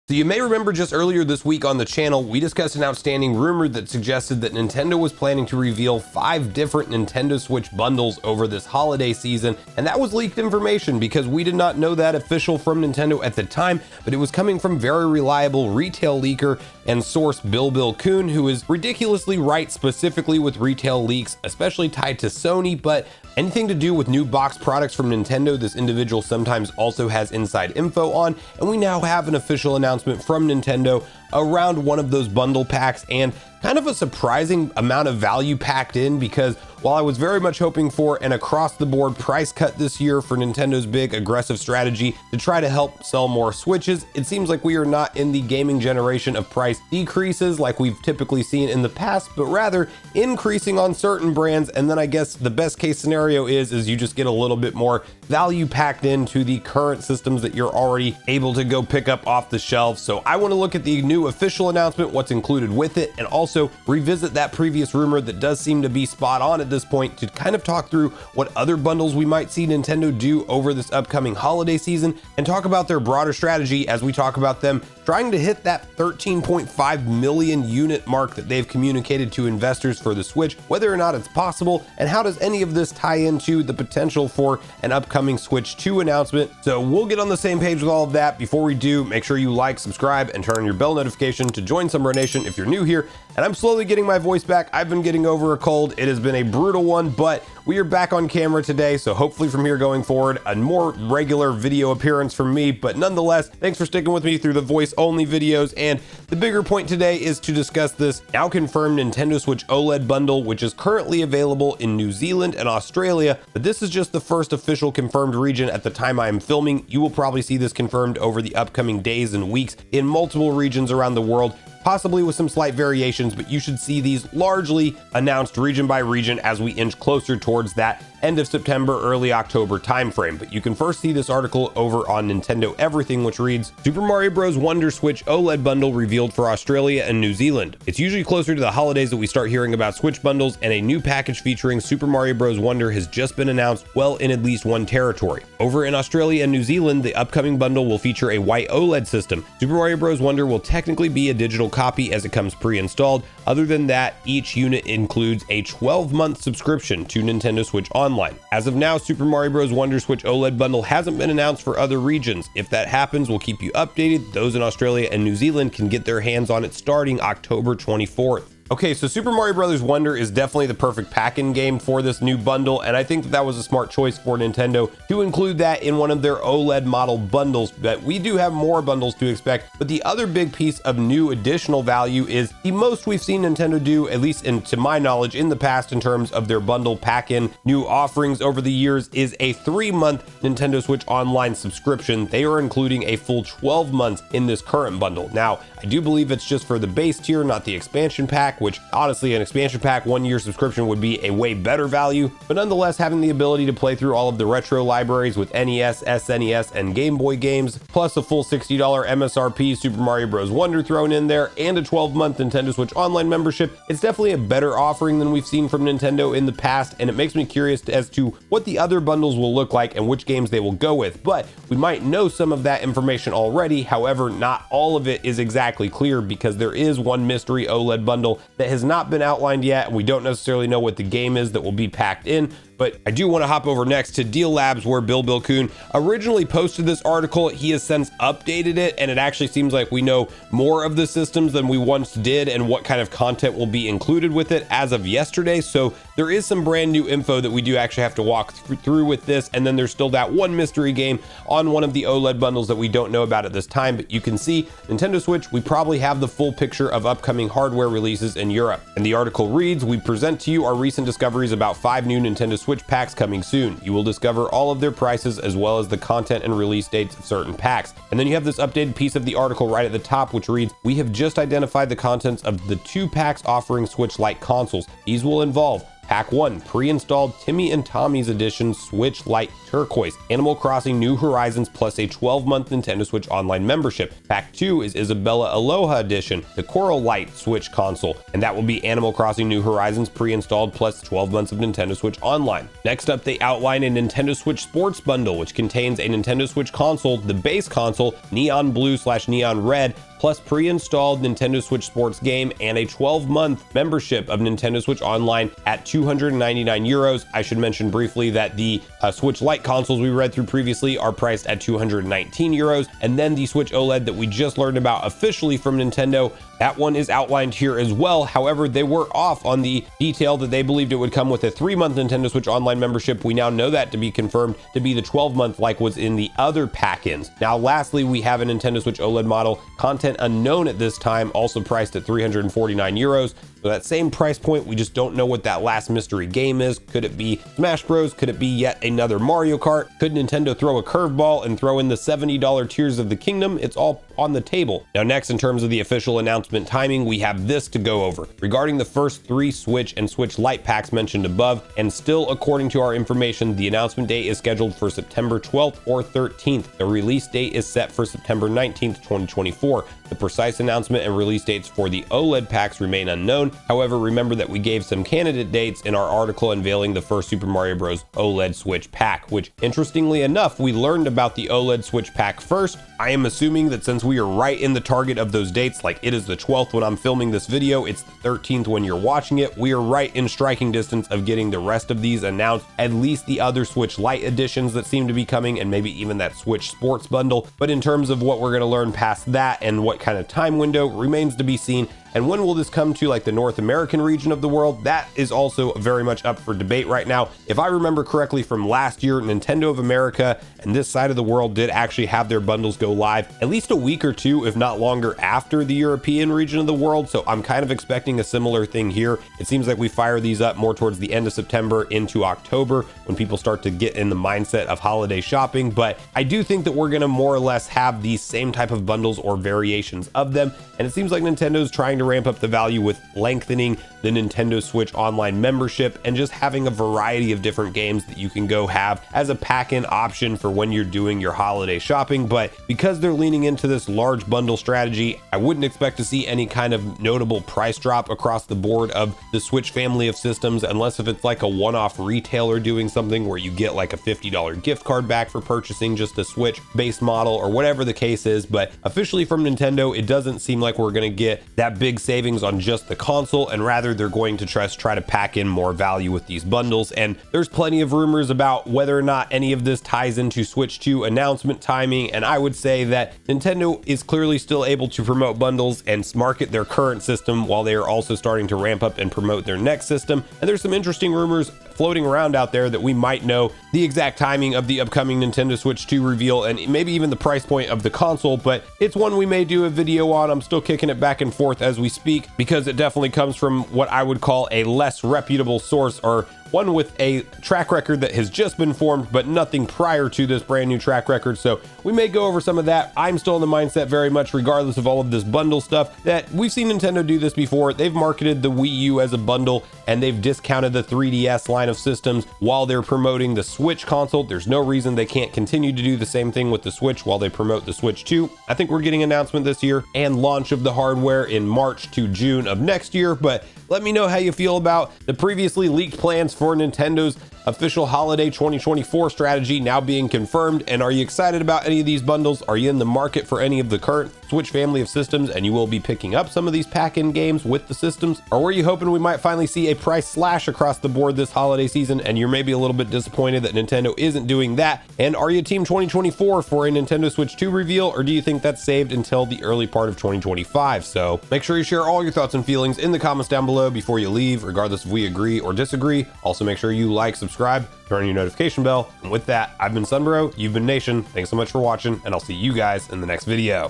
So you may remember just earlier this week on the channel, we discussed an outstanding rumor that suggested that Nintendo was planning to reveal 5 different Nintendo Switch bundles over this holiday season, and that was leaked information because we did not know that official from Nintendo at the time, but it was coming from very reliable retail leaker and source Bill Kuhn, who is ridiculously right specifically with retail leaks, especially tied to Sony, but anything to do with new box products from Nintendo, this individual sometimes also has inside info on, and we now have an official announcement from Nintendo around one of those bundle packs, and kind of a surprising amount of value packed in, because while I was very much hoping for an across the board price cut this year for Nintendo's big aggressive strategy to try to help sell more Switches, it seems like we are not in the gaming generation of price decreases like we've typically seen in the past, but rather increasing on certain brands. And then I guess the best case scenario is you just get a little bit more value packed into the current systems that you're already able to go pick up off the shelves. So I want to look at the new official announcement, what's included with it, and also revisit that previous rumor that does seem to be spot on at this point, to kind of talk through what other bundles we might see Nintendo do over this upcoming holiday season, and talk about their broader strategy as we talk about them trying to hit that 13.5 million unit mark that they've communicated to investors for the Switch, whether or not it's possible, and how does any of this tie into the potential for an upcoming Switch 2 announcement. So we'll get on the same page with all of that. Before we do, make sure you like, subscribe, and turn on your bell notification to join Sunbro Nation if you're new here. And I'm slowly getting my voice back. I've been getting over a cold. It has been a brutal one, but we are back on camera today, so hopefully from here going forward, a more regular video appearance from me. But nonetheless, thanks for sticking with me through the voice-only videos. And the bigger point today is to discuss this now confirmed Nintendo Switch OLED bundle, which is currently available in New Zealand and Australia. But this is just the first official confirmed region at the time I am filming. You will probably see this confirmed over the upcoming days and weeks in multiple regions around the world, possibly with some slight variations, but you should see these largely announced region by region as we inch closer towards that end of September, early October timeframe. But you can first see this article over on Nintendo Everything, which reads, Super Mario Bros. Wonder Switch OLED bundle revealed for Australia and New Zealand. It's usually closer to the holidays that we start hearing about Switch bundles, and a new package featuring Super Mario Bros. Wonder has just been announced, well, in at least one territory. Over in Australia and New Zealand, the upcoming bundle will feature a white OLED system. Super Mario Bros. Wonder will technically be a digital copy as it comes pre-installed. Other than that, each unit includes a 12-month subscription to Nintendo Switch Online. As of now, Super Mario Bros. Wonder Switch OLED bundle hasn't been announced for other regions. If that happens, we'll keep you updated. Those in Australia and New Zealand can get their hands on it starting October 24th. Okay, so Super Mario Bros. Wonder is definitely the perfect pack-in game for this new bundle, and I think that was a smart choice for Nintendo to include that in one of their OLED model bundles. But we do have more bundles to expect. But the other big piece of new additional value is the most we've seen Nintendo do, at least to my knowledge, in the past in terms of their bundle pack-in new offerings over the years, is a 3-month Nintendo Switch Online subscription. They are including a full 12 months in this current bundle. Now, I do believe it's just for the base tier, not the expansion pack, which honestly, an expansion pack 1-year subscription would be a way better value. But nonetheless, having the ability to play through all of the retro libraries with NES, SNES, and Game Boy games, plus a full $60 MSRP Super Mario Bros. Wonder thrown in there, and a 12-month Nintendo Switch Online membership, it's definitely a better offering than we've seen from Nintendo in the past, and it makes me curious as to what the other bundles will look like and which games they will go with. But we might know some of that information already. However, not all of it is exactly clear, because there is one mystery OLED bundle that has not been outlined yet, and we don't necessarily know what the game is that will be packed in. But I do want to hop over next to Deal Labs, where Bill Kuhn originally posted this article. He has since updated it, and it actually seems like we know more of the systems than we once did and what kind of content will be included with it as of yesterday. So there is some brand new info that we do actually have to walk through with this. And then there's still that one mystery game on one of the OLED bundles that we don't know about at this time. But you can see Nintendo Switch, we probably have the full picture of upcoming hardware releases in Europe. And the article reads, we present to you our recent discoveries about 5 new Nintendo Switch packs coming soon. You will discover all of their prices as well as the content and release dates of certain packs. And then you have this updated piece of the article right at the top, which reads, we have just identified the contents of the 2 packs offering Switch-like consoles. These will involve Pack 1, pre-installed Timmy and Tommy's Edition Switch Lite Turquoise, Animal Crossing New Horizons plus a 12-month Nintendo Switch Online membership. Pack 2 is Isabella Aloha Edition, the Coral Light Switch console, and that will be Animal Crossing New Horizons pre-installed plus 12 months of Nintendo Switch Online. Next up, they outline a Nintendo Switch Sports Bundle, which contains a Nintendo Switch console, the base console, Neon Blue/Neon Red, plus pre-installed Nintendo Switch Sports game and a 12-month membership of Nintendo Switch Online at 299 euros. I should mention briefly that the Switch Lite consoles we read through previously are priced at 219 euros, and then the Switch OLED that we just learned about officially from Nintendo, that one is outlined here as well. However, they were off on the detail that they believed it would come with a 3-month Nintendo Switch Online membership. We now know that to be confirmed to be the 12-month like was in the other pack-ins. Now, lastly, we have a Nintendo Switch OLED model, content unknown at this time, also priced at 349 euros. So that same price point, we just don't know what that last mystery game is. Could it be Smash Bros? Could it be yet another Mario Kart? Could Nintendo throw a curveball and throw in the $70 Tears of the Kingdom? It's all on the table. Now, next, in terms of the official announcement timing, we have this to go over. Regarding the first 3 Switch and Switch Lite packs mentioned above, and still according to our information, the announcement date is scheduled for September 12th or 13th. The release date is set for September 19th, 2024. The precise announcement and release dates for the OLED packs remain unknown. However, remember that we gave some candidate dates in our article unveiling the first Super Mario Bros. OLED Switch pack, which interestingly enough, we learned about the OLED Switch pack first. I am assuming that since we are right in the target of those dates, like it is the 12th when I'm filming this video, it's the 13th when you're watching it, we are right in striking distance of getting the rest of these announced, at least the other Switch Lite editions that seem to be coming, and maybe even that Switch Sports Bundle. But in terms of what we're going to learn past that and what kind of time window remains to be seen. And when will this come to like the North American region of the world? That is also very much up for debate right now. If I remember correctly from last year, Nintendo of America and this side of the world did actually have their bundles go live at least a week or two, if not longer, after the European region of the world. So I'm kind of expecting a similar thing here. It seems like we fire these up more towards the end of September into October when people start to get in the mindset of holiday shopping. But I do think that we're going to more or less have these same type of bundles or variations of them. And it seems like Nintendo's trying to ramp up the value with lengthening the Nintendo Switch Online membership and just having a variety of different games that you can go have as a pack-in option for when you're doing your holiday shopping. But because they're leaning into this large bundle strategy, I wouldn't expect to see any kind of notable price drop across the board of the Switch family of systems, unless if it's like a one-off retailer doing something where you get like a $50 gift card back for purchasing just a Switch base model or whatever the case is. But officially from Nintendo, it doesn't seem like we're going to get that big savings on just the console, and rather they're going to try to pack in more value with these bundles. And there's plenty of rumors about whether or not any of this ties into Switch 2 announcement timing, and I would say that Nintendo is clearly still able to promote bundles and market their current system while they are also starting to ramp up and promote their next system. And there's some interesting rumors floating around out there that we might know the exact timing of the upcoming Nintendo Switch 2 reveal and maybe even the price point of the console, but it's one we may do a video on. I'm still kicking it back and forth as we speak because it definitely comes from what I would call a less reputable source, or one with a track record that has just been formed, but nothing prior to this brand new track record. So we may go over some of that. I'm still in the mindset very much, regardless of all of this bundle stuff, that we've seen Nintendo do this before. They've marketed the Wii U as a bundle and they've discounted the 3DS line of systems while they're promoting the Switch console. There's no reason they can't continue to do the same thing with the Switch while they promote the Switch 2. I think we're getting an announcement this year and launch of the hardware in March to June of next year, but let me know how you feel about the previously leaked plans for Nintendo's official holiday 2024 strategy now being confirmed. And are you excited about any of these bundles? Are you in the market for any of the current Switch family of systems and you will be picking up some of these pack-in games with the systems? Or were you hoping we might finally see a price slash across the board this holiday season and you're maybe a little bit disappointed that Nintendo isn't doing that? And are you Team 2024 for a Nintendo Switch 2 reveal, or do you think that's saved until the early part of 2025? So make sure you share all your thoughts and feelings in the comments down below before you leave, regardless if we agree or disagree. Also make sure you like, subscribe, turn on your notification bell. And with that, I've been Sunbro, you've been Nation. Thanks so much for watching, and I'll see you guys in the next video.